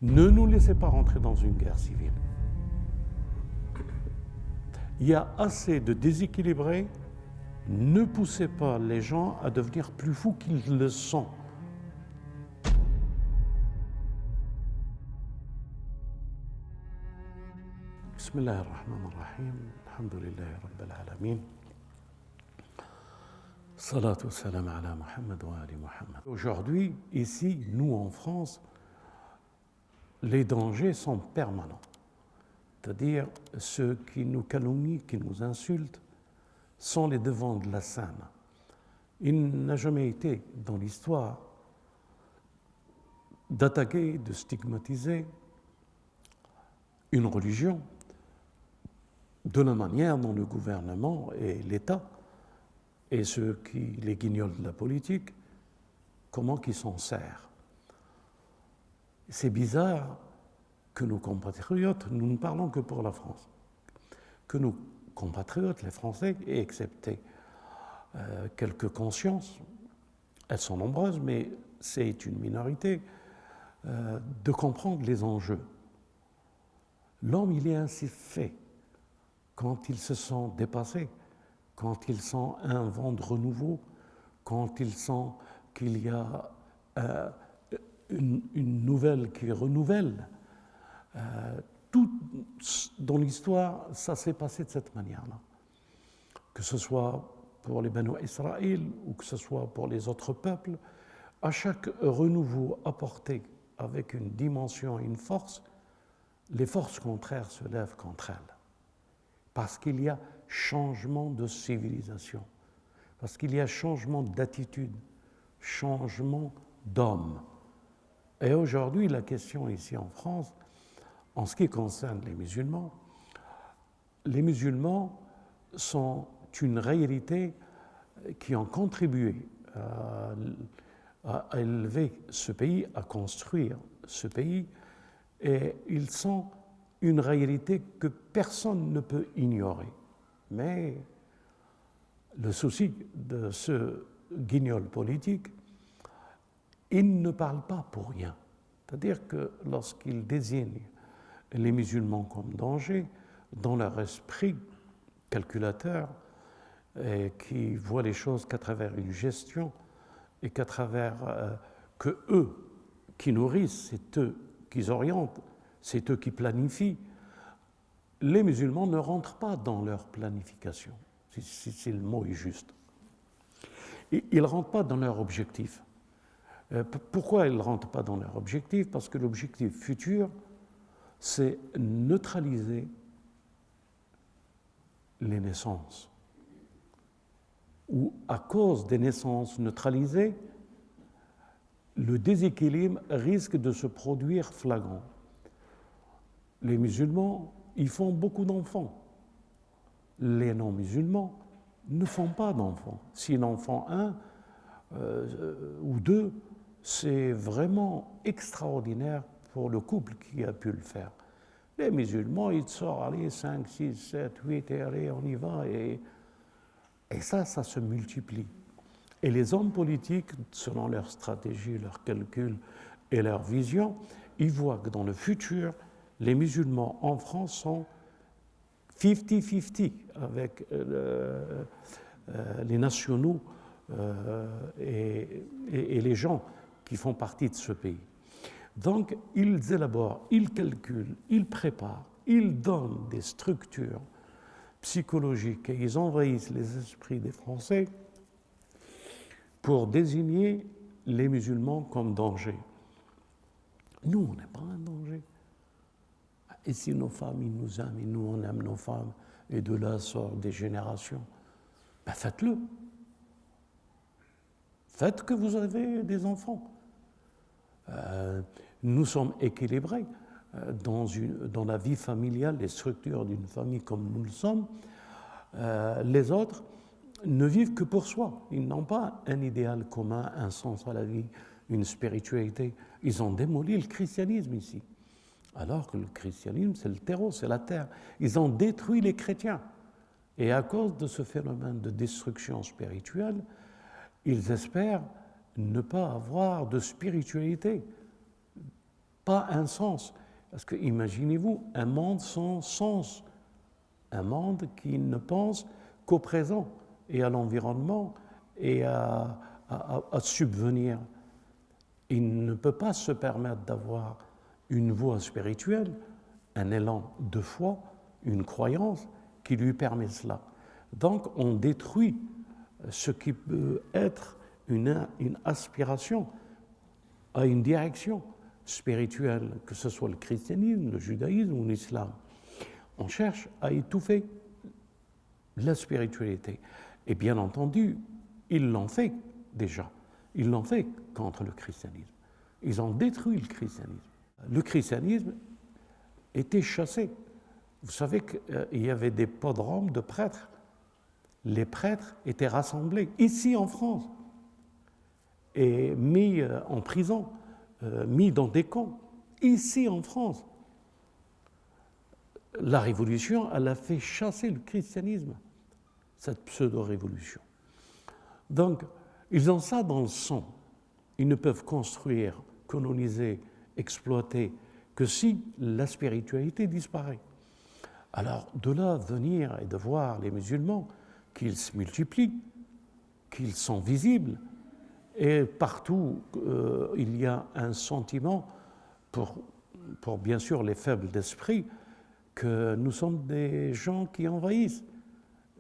Ne nous laissez pas rentrer dans une guerre civile. Il y a assez de déséquilibrés. Ne poussez pas les gens à devenir plus fous qu'ils le sont. Bismillah ar-Rahman ar-Rahim. Alhamdulillahi Rabbil Alamin. Salatu salam ala Muhammad wa ali Muhammad. Aujourd'hui, ici, nous en France, les dangers sont permanents. C'est-à-dire, ceux qui nous calomnient, qui nous insultent, sont les devants de la scène. Il n'a jamais été dans l'histoire d'attaquer, de stigmatiser une religion de la manière dont le gouvernement et l'État et ceux qui les guignols de la politique, comment qu'ils s'en servent. C'est bizarre que nos compatriotes, nous ne parlons que pour la France, que nos compatriotes, les Français, aient accepté quelques consciences, elles sont nombreuses, mais c'est une minorité, de comprendre les enjeux. L'homme, il est ainsi fait quand il se sent dépassé, quand il sent un vent de renouveau, quand il sent qu'il y a une nouvelle qui renouvelle. Tout dans l'histoire, ça s'est passé de cette manière-là. Que ce soit pour les Banu Israël ou que ce soit pour les autres peuples, à chaque renouveau apporté avec une dimension et une force, les forces contraires se lèvent contre elles. Parce qu'il y a changement de civilisation, parce qu'il y a changement d'attitude, changement d'homme. Et aujourd'hui, la question ici en France, en ce qui concerne les musulmans sont une réalité qui ont contribué à élever ce pays, à construire ce pays, et ils sont une réalité que personne ne peut ignorer. Mais le souci de ce guignol politique, il ne parle pas pour rien. C'est-à-dire que lorsqu'il désigne les musulmans comme danger, dans leur esprit calculateur, et qui voit les choses qu'à travers une gestion et qu'à travers que eux qui nourrissent, c'est eux qui orientent, c'est eux qui planifient, les musulmans ne rentrent pas dans leur planification, si le mot est juste. Ils ne rentrent pas dans leur objectif. Pourquoi ils ne rentrent pas dans leur objectif? Parce que l'objectif futur, c'est neutraliser les naissances. Ou à cause des naissances neutralisées, le déséquilibre risque de se produire flagrant. Les musulmans, ils font beaucoup d'enfants. Les non-musulmans ne font pas d'enfants. S'ils en font un ou deux, c'est vraiment extraordinaire pour le couple qui a pu le faire. Les musulmans, ils sortent, allez, 5, 6, 7, 8, et allez, on y va. Et ça se multiplie. Et les hommes politiques, selon leur stratégie, leurs calculs et leur vision, ils voient que dans le futur, les musulmans en France sont 50-50 avec les nationaux et les gens qui font partie de ce pays. Donc, ils élaborent, ils calculent, ils préparent, ils donnent des structures psychologiques et ils envahissent les esprits des Français pour désigner les musulmans comme danger. Nous, on n'est pas un danger. Et si nos femmes, ils nous aiment, et nous, on aime nos femmes, et de là sortent des générations, ben faites-le. Faites que vous avez des enfants. Nous sommes équilibrés dans la vie familiale, les structures d'une famille comme nous le sommes. Les autres ne vivent que pour soi. Ils n'ont pas un idéal commun, un sens à la vie, une spiritualité. Ils ont démoli le christianisme ici. Alors que le christianisme, c'est le terreau, c'est la terre. Ils ont détruit les chrétiens. Et à cause de ce phénomène de destruction spirituelle, ils espèrent ne pas avoir de spiritualité. pas un sens. Parce que imaginez-vous un monde sans sens, un monde qui ne pense qu'au présent et à l'environnement et à subvenir. Il ne peut pas se permettre d'avoir une voie spirituelle, un élan de foi, une croyance qui lui permet cela. Donc on détruit ce qui peut être une aspiration à une direction spirituelle, que ce soit le christianisme, le judaïsme ou l'islam. On cherche à étouffer la spiritualité. Et bien entendu, ils l'ont fait déjà. Ils l'ont fait contre le christianisme. Ils ont détruit le christianisme. Le christianisme était chassé. Vous savez qu'il y avait des podromes de prêtres. Les prêtres étaient rassemblés ici en France et mis en prison, mis dans des camps, ici en France. La Révolution, elle a fait chasser le christianisme, cette pseudo-révolution. Donc, ils ont ça dans le sang. Ils ne peuvent construire, coloniser, exploiter que si la spiritualité disparaît. Alors, de là, venir et de voir les musulmans qu'ils se multiplient, qu'ils sont visibles, et partout, il y a un sentiment, pour bien sûr les faibles d'esprit, que nous sommes des gens qui envahissent,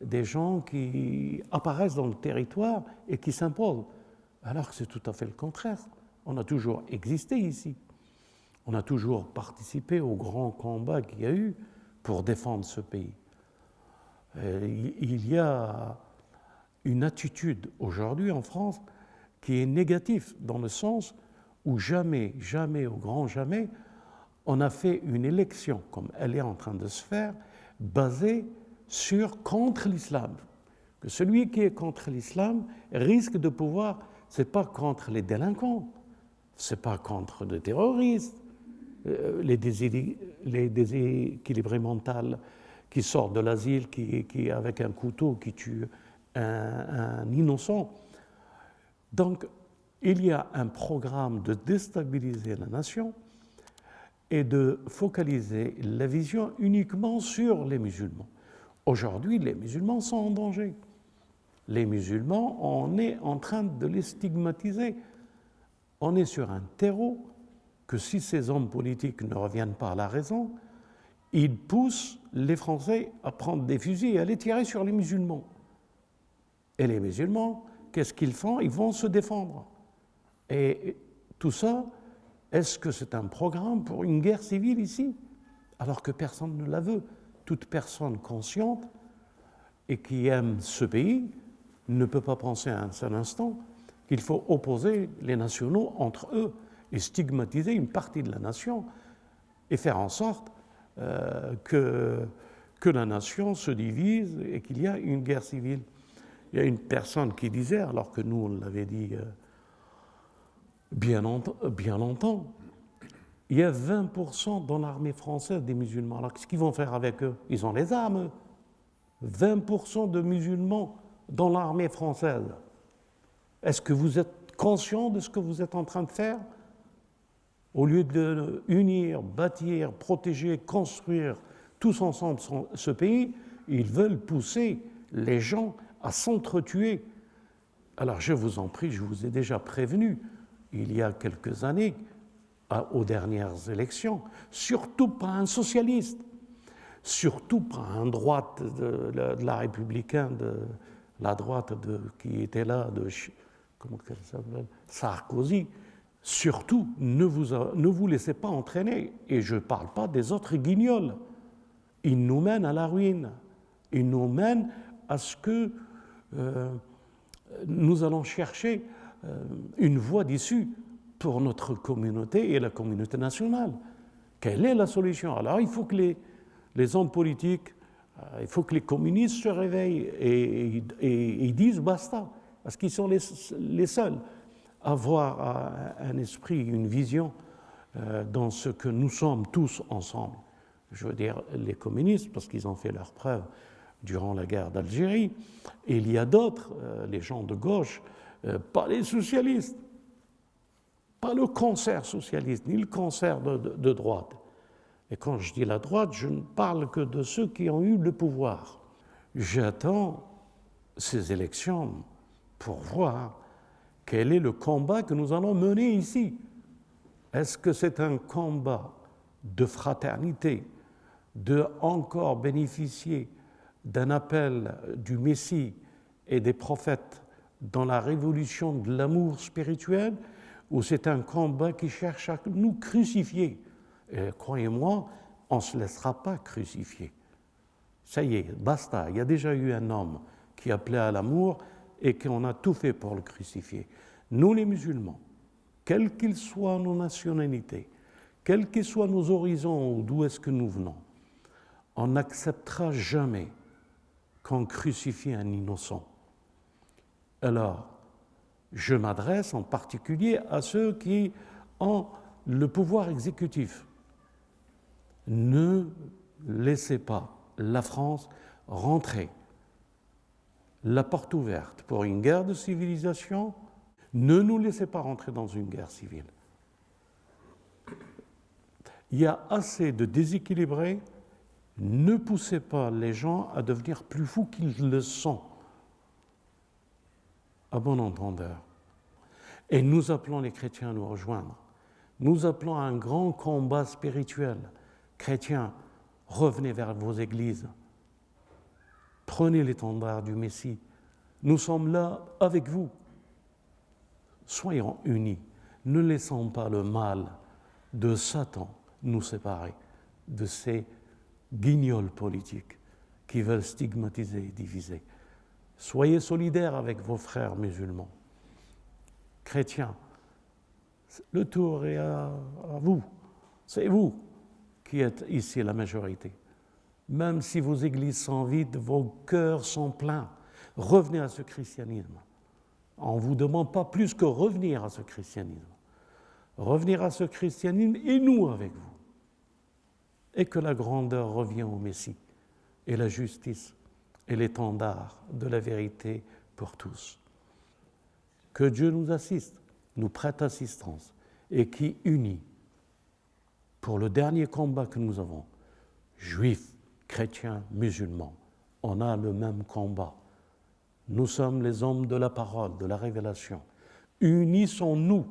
des gens qui apparaissent dans le territoire et qui s'imposent, alors que c'est tout à fait le contraire. On a toujours existé ici. On a toujours participé au grand combat qu'il y a eu pour défendre ce pays. Il y a une attitude aujourd'hui en France qui est négative, dans le sens où jamais, au grand jamais, on a fait une élection, comme elle est en train de se faire, basée sur contre l'islam. Que celui qui est contre l'islam risque de pouvoir, ce n'est pas contre les délinquants, ce n'est pas contre les terroristes, les déséquilibrés mentaux qui sortent de l'asile, qui avec un couteau, qui tue un innocent. Donc, il y a un programme de déstabiliser la nation et de focaliser la vision uniquement sur les musulmans. Aujourd'hui, les musulmans sont en danger. Les musulmans, on est en train de les stigmatiser. On est sur un terreau que si ces hommes politiques ne reviennent pas à la raison, ils poussent les Français à prendre des fusils et à les tirer sur les musulmans. Et les musulmans, qu'est-ce qu'ils font? Ils vont se défendre. Et tout ça, est-ce que c'est un programme pour une guerre civile ici? Alors que personne ne la veut. Toute personne consciente et qui aime ce pays ne peut pas penser un seul instant qu'il faut opposer les nationaux entre eux et stigmatiser une partie de la nation et faire en sorte que la nation se divise et qu'il y a une guerre civile. Il y a une personne qui disait, alors que nous on l'avait dit bien longtemps, il y a 20% dans l'armée française des musulmans. Alors qu'est-ce qu'ils vont faire avec eux? Ils ont les armes. 20% de musulmans dans l'armée française. Est-ce que vous êtes conscient de ce que vous êtes en train de faire? Au lieu de unir, bâtir, protéger, construire tous ensemble ce pays, ils veulent pousser les gens à s'entretuer. Alors je vous en prie, je vous ai déjà prévenu il y a quelques années, aux dernières élections, surtout pas un socialiste, surtout pas un droite de la républicain, de la droite qui était là, comment elle s'appelle, Sarkozy. Surtout, ne vous laissez pas entraîner. Et je ne parle pas des autres guignols. Ils nous mènent à la ruine. Ils nous mènent à ce que nous allons chercher une voie d'issue pour notre communauté et la communauté nationale. Quelle est la solution? Alors il faut que les hommes politiques, il faut que les communistes se réveillent et disent basta, parce qu'ils sont les seuls à avoir un esprit, une vision dans ce que nous sommes tous ensemble. Je veux dire les communistes, parce qu'ils ont fait leurs preuves durant la guerre d'Algérie, et il y a d'autres, les gens de gauche, pas les socialistes. pas le concert socialiste, ni le concert de droite. Et quand je dis la droite, je ne parle que de ceux qui ont eu le pouvoir. J'attends ces élections pour voir quel est le combat que nous allons mener ici. Est-ce que c'est un combat de fraternité, de encore bénéficier d'un appel du Messie et des prophètes dans la révolution de l'amour spirituel, ou c'est un combat qui cherche à nous crucifier? Et croyez-moi, on ne se laissera pas crucifier. Ça y est, basta, il y a déjà eu un homme qui appelait à l'amour et qu'on a tout fait pour le crucifier. Nous les musulmans, quelles qu'ils soient nos nationalités, quels qu'ils soient nos horizons ou d'où est-ce que nous venons, on n'acceptera jamais qu'on crucifie un innocent. Alors, je m'adresse en particulier à ceux qui ont le pouvoir exécutif. Ne laissez pas la France rentrer la porte ouverte pour une guerre de civilisation. Ne nous laissez pas rentrer dans une guerre civile. Il y a assez de déséquilibrés. Ne poussez pas les gens à devenir plus fous qu'ils le sont, à bon entendeur. Et nous appelons les chrétiens à nous rejoindre. Nous appelons à un grand combat spirituel. Chrétiens, revenez vers vos églises. Prenez l'étendard du Messie. Nous sommes là avec vous. Soyons unis. Ne laissons pas le mal de Satan nous séparer de ces guignols politiques qui veulent stigmatiser et diviser. Soyez solidaires avec vos frères musulmans. Chrétiens, le tour est à vous. C'est vous qui êtes ici la majorité. Même si vos églises sont vides, vos cœurs sont pleins. Revenez à ce christianisme. On ne vous demande pas plus que revenir à ce christianisme. Revenir à ce christianisme et nous avec vous. Et que la grandeur revienne au Messie et la justice et l'étendard de la vérité pour tous. Que Dieu nous assiste, nous prête assistance et qui unit pour le dernier combat que nous avons, juifs, chrétiens, musulmans, on a le même combat. Nous sommes les hommes de la parole, de la révélation. Unissons-nous,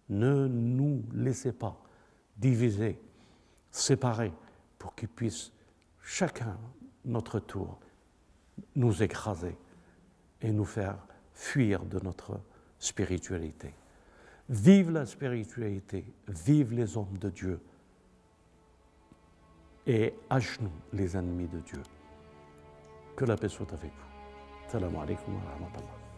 ne nous laissez pas diviser, séparer, pour qu'ils puissent chacun, notre tour, nous écraser et nous faire fuir de notre spiritualité. Vive la spiritualité, vive les hommes de Dieu et à genoux les ennemis de Dieu. Que la paix soit avec vous. Salam alaikum wa rahmatullah.